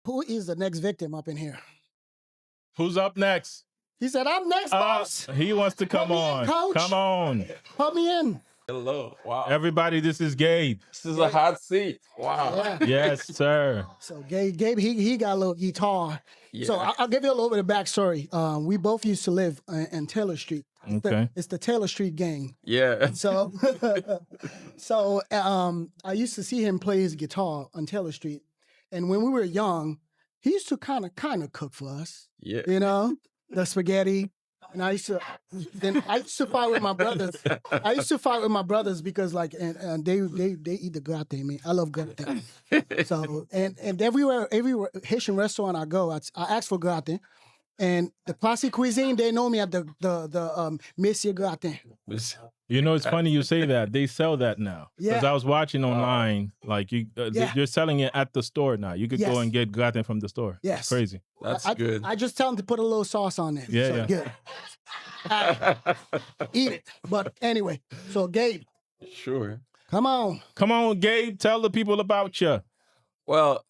Who is the next victim up in here? Who's up next? He said, I'm next, boss. He wants to come on. Coach. Come on. Put me in. Hello. Wow. Everybody, this is Gabe. This is a hot seat. Wow. Yeah. Yes, sir. So Gabe, he got a little guitar. Yeah. So I'll give you a little bit of backstory. We both used to live in Taylor Street. Okay. It's the Taylor Street gang. Yeah. So, I used to see him play his guitar on Taylor Street, and when we were young, he used to kind of cook for us. Yeah. You know, the spaghetti. And I used to fight with my brothers. I used to fight with my brothers because they eat the gratin. Man, I love gratin. So and everywhere Haitian restaurant I go, I ask for gratin. And the classic cuisine, they know me at the Monsieur Gratin. You know, it's funny you say that. They sell that now. Because Yeah. I was watching online, like you're selling it at the store now. You could go and get gratin from the store. Yes. It's crazy. That's good. I just tell them to put a little sauce on it. Yeah, so yeah. Good. Eat it. But anyway, so Gabe, Sure. come on. Come on, Gabe. Tell the people about you. Well,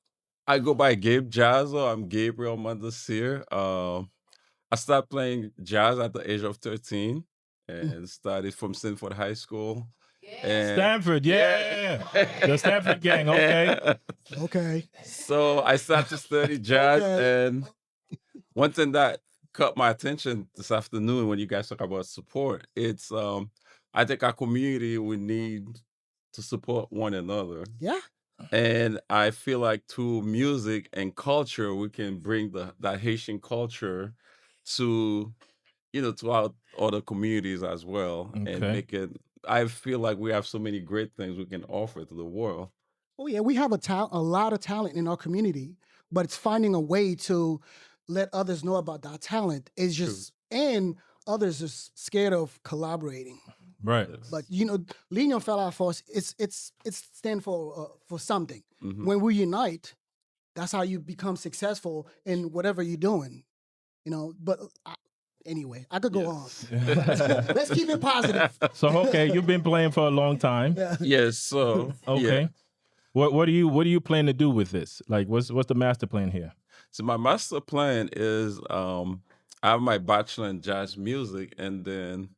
I go by Gabe Jazzo. I'm Gabriel Mondesir. I started playing jazz at the age of 13 and started from Stanford High School. And Stanford, yeah. The Stanford gang, okay. Okay. So I started to study jazz, Okay. and one thing that caught my attention this afternoon when you guys talk about support, it's I think our community, we need to support one another. Yeah. And I feel like through music and culture, we can bring that Haitian culture to, to our other communities as well, and Okay. make it. I feel like we have so many great things we can offer to the world. Oh yeah, we have a lot of talent in our community, but it's finding a way to let others know about that talent. It's just and others are scared of collaborating. Right. But L'Union fait la force. It's stand for something. Mhm. When we unite, that's how you become successful in whatever you're doing. But anyway, I could go on. Let's keep it positive. So okay, you've been playing for a long time. Yeah. Yes. So Okay. yeah. What do you plan to do with this? Like what's the master plan here? So my master plan is I have my bachelor in jazz music, and then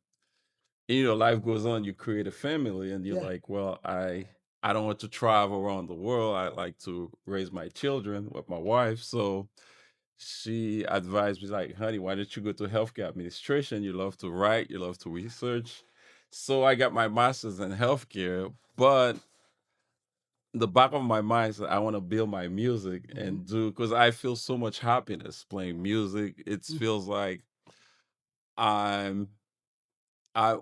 life goes on. You create a family, and you're Yeah. like, well, I don't want to travel around the world. I like to raise my children with my wife. So she advised me, like, honey, why don't you go to healthcare administration? You love to write, you love to research. So I got my master's in healthcare, but the back of my mind is that I want to build my music and do, because I feel so much happiness playing music. It feels like I'm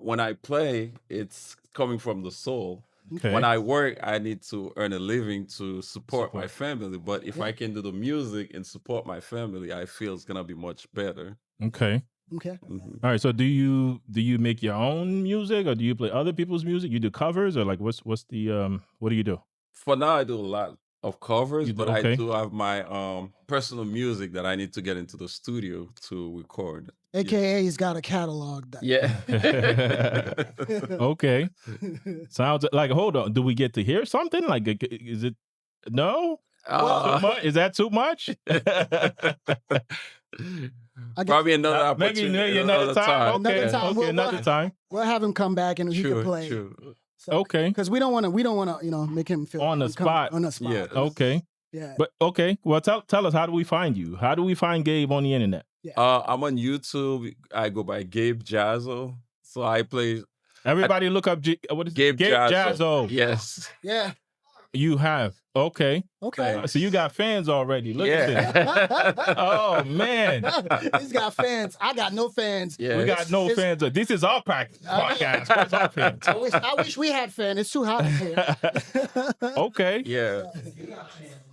when I play, it's coming from the soul. Okay. When I work, I need to earn a living to support my family. But if I can do the music and support my family, I feel it's gonna be much better. Okay. Okay. Mhm. All right. So do you make your own music or do you play other people's music? You do covers or like what's the what do you do? For now, I do a lot of covers, You do- but okay. I do have my personal music that I need to get into the studio to record. AKA he's got a catalog. That Yeah. Okay. Sounds like hold on. Do we get to hear something? Like is it no? Too much? Is that too much? Probably another opportunity. Maybe another time. Okay. Another time. Okay, another time. We'll have him come back and he can play. True. Okay. Because we don't want to, make him feel On the spot. On the spot. Yeah. Okay. Yeah. But okay. Well, tell us, how do we find you? How do we find Gabe on the internet? I'm on YouTube. I go by Gabe Jazzo. So I play Everybody look up what is Gabe Jazzo. Yes. Yeah. You have. Okay. Okay. So you got fans already. Look at this. Oh man. He's got fans. I got no fans. Yeah. We got no fans. This is our podcast. Where's our fans? I wish we had fans. It's too hot here. Okay. Yeah.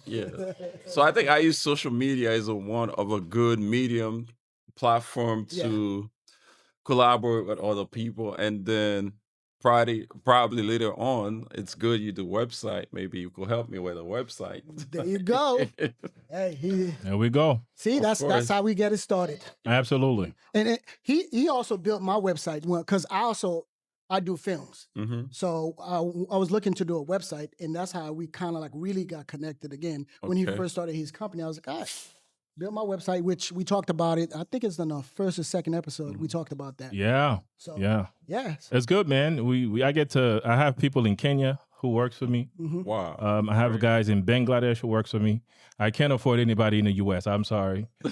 Yeah. So I think I use social media as one of a good medium platform to collaborate with other people. And then probably later on, it's good you do website. Maybe you could help me with a website. There you go. Hey, There we go. see, that's how we get it started. Absolutely. And he also built my website because I I do films. Mm-hmm. So I was looking to do a website, and that's how we kind of like really got connected again. When he Okay. first started his company, I was like, all right, build my website, which we talked about it. I think it's in the first or second episode. We talked about that. Yeah. So Yeah. yeah. It's good, man. I have people in Kenya who works for me. Wow. I have guys in Bangladesh who works for me. I can't afford anybody in the U.S. I'm sorry. But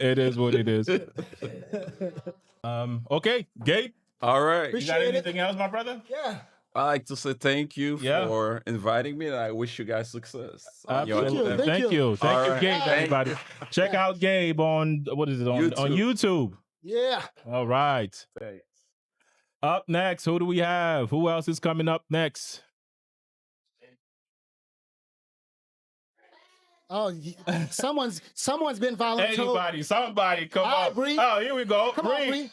it is what it is. Okay, Gabe, All right. you got Appreciate it. anything else, my brother? Yeah. I like to say thank you Yeah. for inviting me, and I wish you guys success. on your Absolutely. endeavor. Thank Thank you. you. Thank All you, right. Gabe, everybody. Check out Gabe on, what is it, on YouTube. Yeah. All right. Thanks. Up next, who do we have? Who else is coming up next? Oh, someone's been volunteering. Anybody, somebody, come All right, on. Bree. Oh, here we go. Come Bree. on, Bree.